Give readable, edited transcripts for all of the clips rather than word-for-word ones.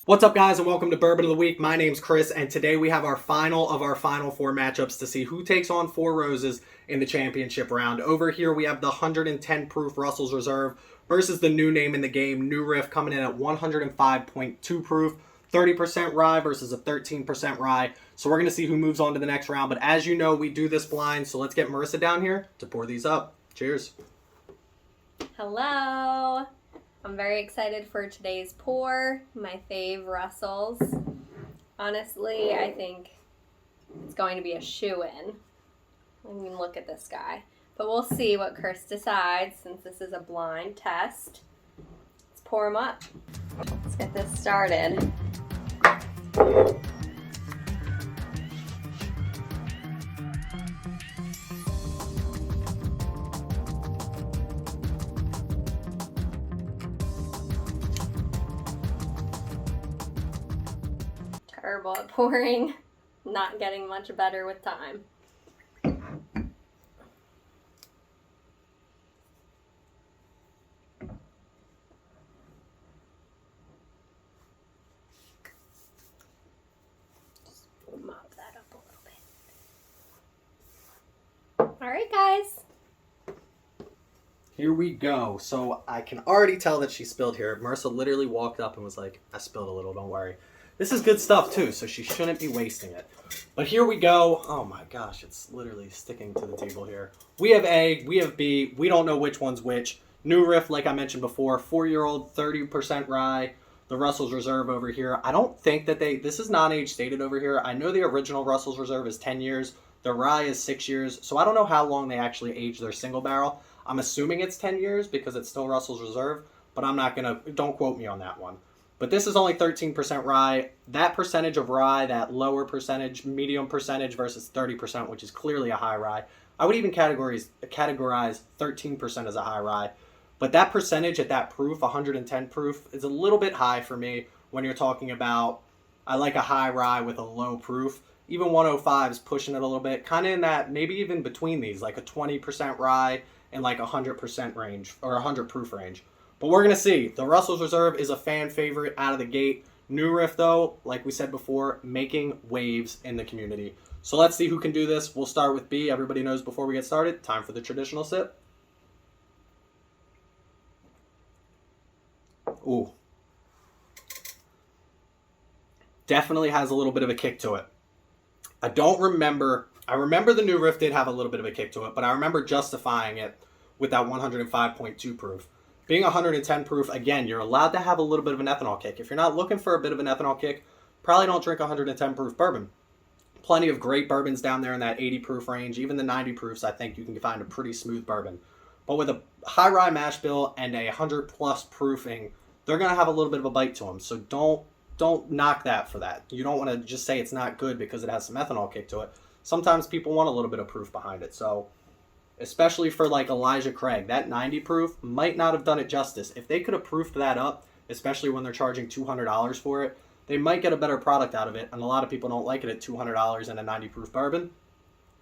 What's up, guys, and welcome to Bourbon of the Week. My name's Chris, and today we have our final of our final four matchups to see who takes on Four Roses in the championship round. Over here, we have the 110 proof Russell's Reserve versus the new name in the game, New Riff, coming in at 105.2 proof, 30% rye versus a 13% rye. So we're going to see who moves on to the next round. But as you know, we do this blind, so let's get Marissa down here to pour these up. Cheers. Hello. I'm very excited for today's pour. My fave Russell's. Honestly, I think it's going to be a shoo-in. I mean, look at this guy. But we'll see what Chris decides since this is a blind test. Let's pour them up. Let's get this started. Terrible at pouring, not getting much better with time. Just mop that up a little bit. All right, guys. Here we go. So I can already tell that she spilled here. Marissa literally walked up and was like, I spilled a little, don't worry. This is good stuff too, so she shouldn't be wasting it. But here we go. Oh my gosh, it's literally sticking to the table here. We have A, we have B. We don't know which one's which. New Riff, like I mentioned before, 4-year-old, 30% rye. The Russell's Reserve over here. I don't think that this is non-age stated over here. I know the original Russell's Reserve is 10 years. The rye is 6 years. So I don't know how long they actually age their single barrel. I'm assuming it's 10 years because it's still Russell's Reserve, but I'm not going to, don't quote me on that one. But this is only 13% rye. That percentage of rye, that lower percentage, medium percentage versus 30%, which is clearly a high rye. I would even categorize 13% as a high rye. But that percentage at that proof, 110 proof, is a little bit high for me when you're talking about, I like a high rye with a low proof. Even 105 is pushing it a little bit. Kind of in that, maybe even between these, like a 20% rye and like 100% range, or 100 proof range. But we're going to see. The Russell's Reserve is a fan favorite out of the gate. New Riff, though, like we said before, making waves in the community. So let's see who can do this. We'll start with B. Everybody knows before we get started. Time for the traditional sip. Ooh. Definitely has a little bit of a kick to it. I remember the New Riff did have a little bit of a kick to it, but I remember justifying it with that 105.2 proof. Being 110 proof, again, you're allowed to have a little bit of an ethanol kick. If you're not looking for a bit of an ethanol kick, probably don't drink 110 proof bourbon. Plenty of great bourbons down there in that 80 proof range. Even the 90 proofs, I think you can find a pretty smooth bourbon. But with a high rye mash bill and a 100 plus proofing, they're going to have a little bit of a bite to them. So don't knock that for that. You don't want to just say it's not good because it has some ethanol kick to it. Sometimes people want a little bit of proof behind it. So especially for like Elijah Craig, that 90 proof might not have done it justice. If they could have proofed that up, especially when they're charging $200 for it, they might get a better product out of it. And a lot of people don't like it at $200 in a 90 proof bourbon.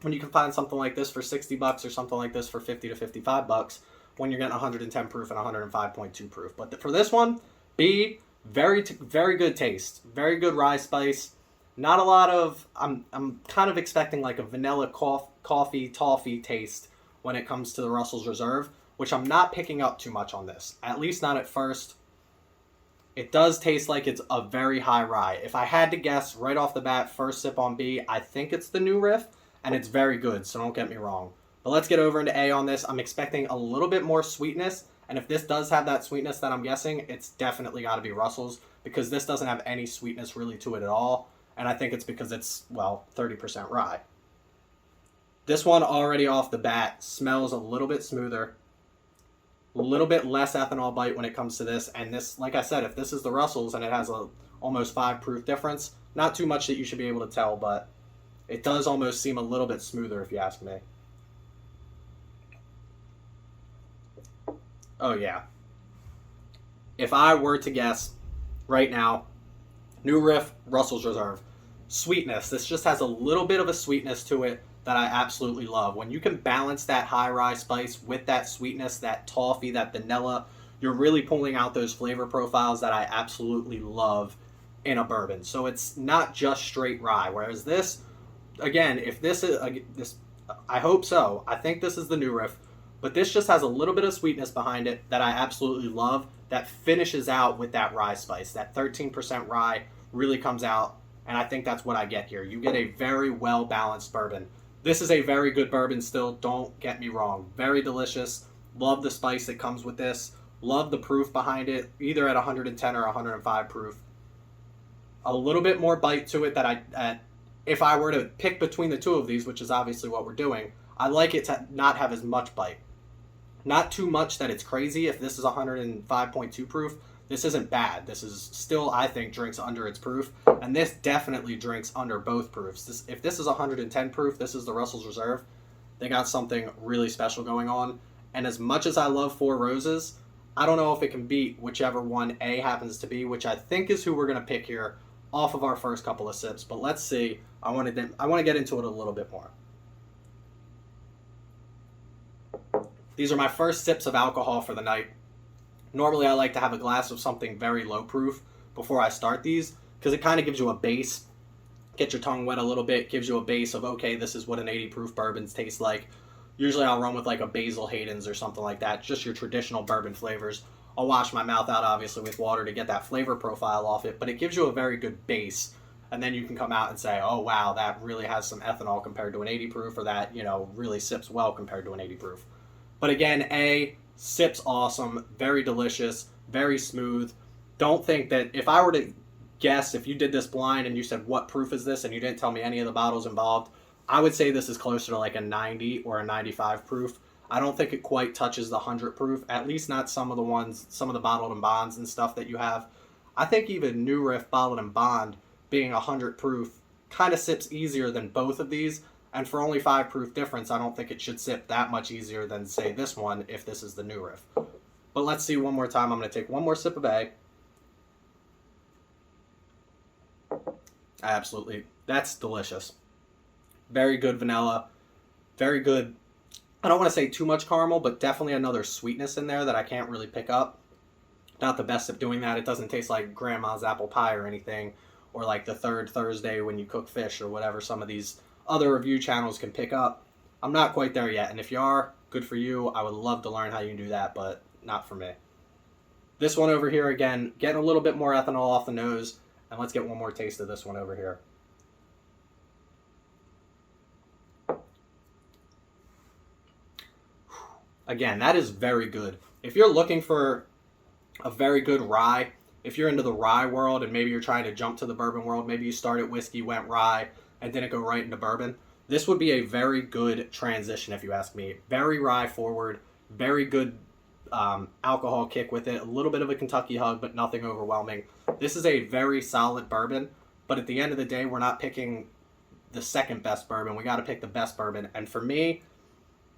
When you can find something like this for $60 or something like this for $50 to $55 when you're getting 110 proof and 105.2 proof. But for this one, B, very good taste, very good rye spice. Not a lot of, I'm kind of expecting like a vanilla coffee toffee taste when it comes to the Russell's Reserve, which I'm not picking up too much on this, at least not at first. It does taste like it's a very high rye. If I had to guess right off the bat, first sip on B, I think it's the New Riff, and it's very good, so don't get me wrong. But let's get over into A on this. I'm expecting a little bit more sweetness, and if this does have that sweetness that I'm guessing, it's definitely got to be Russell's, because this doesn't have any sweetness really to it at all, and I think it's because it's, well, 30% rye. This one already off the bat smells a little bit smoother, a little bit less ethanol bite when it comes to this. And this, like I said, if this is the Russell's and it has a almost 5 proof difference, not too much that you should be able to tell, but it does almost seem a little bit smoother if you ask me. Oh yeah. If I were to guess right now, New Riff, Russell's Reserve. Sweetness. This just has a little bit of a sweetness to it that I absolutely love. When you can balance that high rye spice with that sweetness, that toffee, that vanilla, you're really pulling out those flavor profiles that I absolutely love in a bourbon. So it's not just straight rye. Whereas this, again, if this is this, I hope so. I think this is the New Riff, but this just has a little bit of sweetness behind it that I absolutely love. That finishes out with that rye spice. That 13% rye really comes out, and I think that's what I get here. You get a very well balanced bourbon. This is a very good bourbon still. Don't get me wrong. Very delicious. Love the spice that comes with this. Love the proof behind it, either at 110 or 105 proof. A little bit more bite to it that if I were to pick between the two of these, which is obviously what we're doing, I like it to not have as much bite. Not too much that it's crazy. If this is 105.2 proof, this isn't bad. This is still, I think, drinks under its proof, and this definitely drinks under both proofs. If this is 110 proof, this is the Russell's Reserve. They got something really special going on, and as much as I love Four Roses, I don't know if it can beat whichever one A happens to be, which I think is who we're going to pick here off of our first couple of sips, but let's see. I want to get into it a little bit more. These are my first sips of alcohol for the night. Normally I like to have a glass of something very low proof before I start these, because it kind of gives you a base, get your tongue wet a little bit, gives you a base of, okay, this is what an 80 proof bourbons taste like. Usually I'll run with like a Basil Hayden's or something like that, just your traditional bourbon flavors. I'll wash my mouth out obviously with water to get that flavor profile off it, but it gives you a very good base. And then you can come out and say, oh wow, that really has some ethanol compared to an 80 proof, or that, really sips well compared to an 80 proof. But again, A, sips awesome, very delicious, very smooth. Don't think that if I were to guess, if you did this blind and you said, what proof is this? And you didn't tell me any of the bottles involved, I would say this is closer to like a 90 or a 95 proof. I don't think it quite touches the 100 proof, at least not some of the bottled and bonds and stuff that you have. I think even New Riff bottled and bond being 100 proof kind of sips easier than both of these. And for only 5 proof difference, I don't think it should sip that much easier than, say, this one if this is the New Riff. But let's see one more time. I'm going to take one more sip of A. Absolutely. That's delicious. Very good vanilla. Very good. I don't want to say too much caramel, but definitely another sweetness in there that I can't really pick up. Not the best at doing that. It doesn't taste like grandma's apple pie or anything, or like the third Thursday when you cook fish or whatever some of these other review channels can pick up. I'm not quite there yet, and if you are, good for you. I would love to learn how you can do that, but not for me. This one over here, again, getting a little bit more ethanol off the nose, and let's get one more taste of this one over here. Again, that is very good. If you're looking for a very good rye, if you're into the rye world and maybe you're trying to jump to the bourbon world, maybe you started whiskey, went rye, and didn't go right into bourbon, this would be a very good transition if you ask me. Very rye forward, very good alcohol kick with it, a little bit of a Kentucky hug, but nothing overwhelming. This is a very solid bourbon, but at the end of the day, we're not picking the second best bourbon. We got to pick the best bourbon, and for me,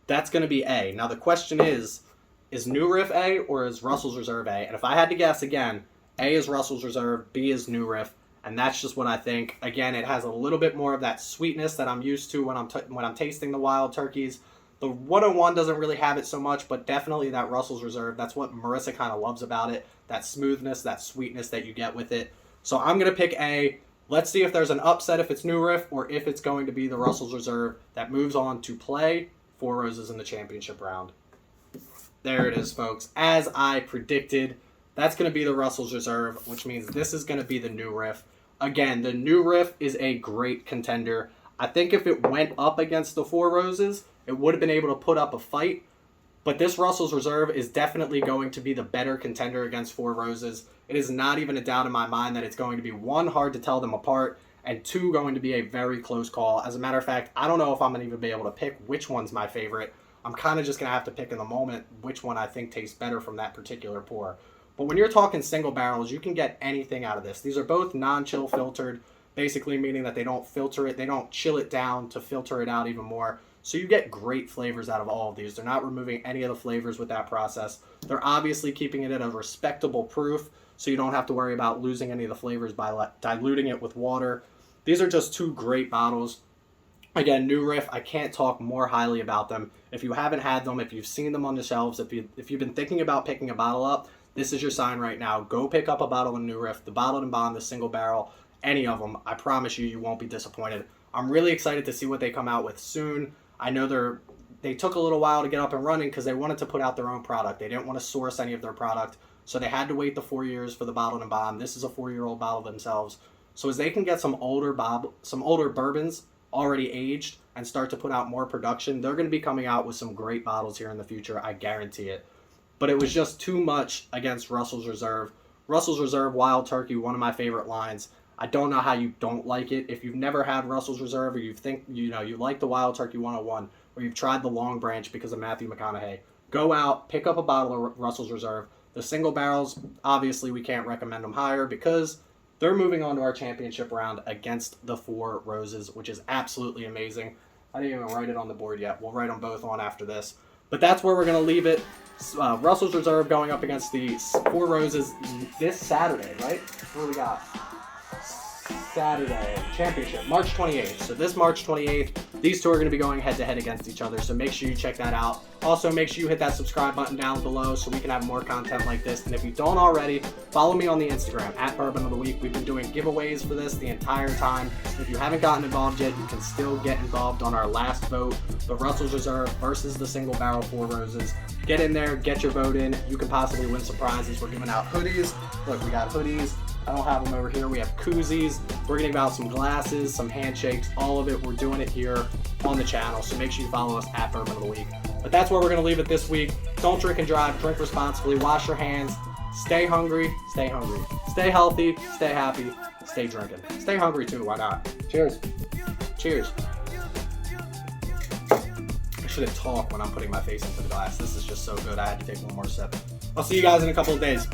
that's going to be A. Now the question is New Riff A or is Russell's Reserve A? And if I had to guess again, A is Russell's Reserve, B is New Riff, and that's just what I think. Again, it has a little bit more of that sweetness that I'm used to when I'm tasting the wild turkeys. The 101 doesn't really have it so much, but definitely that Russell's Reserve. That's what Marissa kind of loves about it. That smoothness, that sweetness that you get with it. So I'm going to pick A. Let's see if there's an upset if it's New Riff or if it's going to be the Russell's Reserve that moves on to play Four Roses in the championship round. There it is, folks. As I predicted, that's going to be the Russell's Reserve, which means this is going to be the New Riff. Again, the New Riff is a great contender. I think if it went up against the Four Roses, it would have been able to put up a fight. But this Russell's Reserve is definitely going to be the better contender against Four Roses. It is not even a doubt in my mind that it's going to be, 1, hard to tell them apart, and 2, going to be a very close call. As a matter of fact, I don't know if I'm going to even be able to pick which one's my favorite. I'm kind of just going to have to pick in the moment which one I think tastes better from that particular pour. But when you're talking single barrels, you can get anything out of this. These are both non-chill filtered, basically meaning that they don't filter it. They don't chill it down to filter it out even more. So you get great flavors out of all of these. They're not removing any of the flavors with that process. They're obviously keeping it at a respectable proof, so you don't have to worry about losing any of the flavors by diluting it with water. These are just 2 great bottles. Again, New Riff, I can't talk more highly about them. If you haven't had them, if you've seen them on the shelves, if you've been thinking about picking a bottle up, this is your sign right now. Go pick up a bottle of New Riff, the bottled and bond, the single barrel, any of them. I promise you, you won't be disappointed. I'm really excited to see what they come out with soon. I know they took a little while to get up and running because they wanted to put out their own product. They didn't want to source any of their product, so they had to wait the 4 years for the bottled and bond. This is a 4-year-old bottle themselves. So as they can get some older bourbons already aged and start to put out more production, they're going to be coming out with some great bottles here in the future. I guarantee it. But it was just too much against Russell's Reserve. Russell's Reserve Wild Turkey, one of my favorite lines. I don't know how you don't like it. If you've never had Russell's Reserve, or you think you like the Wild Turkey 101, or you've tried the Long Branch because of Matthew McConaughey, go out, pick up a bottle of Russell's Reserve. The single barrels, obviously we can't recommend them higher because they're moving on to our championship round against the Four Roses, which is absolutely amazing. I didn't even write it on the board yet. We'll write them both on after this. But that's where we're going to leave it. Russell's Reserve going up against the Four Roses this Saturday, right? What do we got? Saturday championship, March 28th. So this March 28th, these two are going to be going head-to-head against each other. So make sure you check that out. Also, make sure you hit that subscribe button down below so we can have more content like this. And if you don't already, follow me on the Instagram, @Bourbon of the Week. We've been doing giveaways for this the entire time. If you haven't gotten involved yet, you can still get involved on our last vote, the Russell's Reserve versus the single barrel Four Roses. Get in there, get your vote in. You can possibly win some prizes. We're giving out hoodies. Look, we got hoodies. I don't have them over here. We have koozies. We're giving out some glasses, some handshakes, all of it. We're doing it here on the channel. So make sure you follow us @Bourbon of the Week. But that's where we're going to leave it this week. Don't drink and drive. Drink responsibly. Wash your hands. Stay hungry. Stay hungry. Stay healthy. Stay happy. Stay drinking. Stay hungry too. Why not? Cheers. Cheers. I should have talked when I'm putting my face into the glass. This is just so good. I had to take one more sip. I'll see you guys in a couple of days.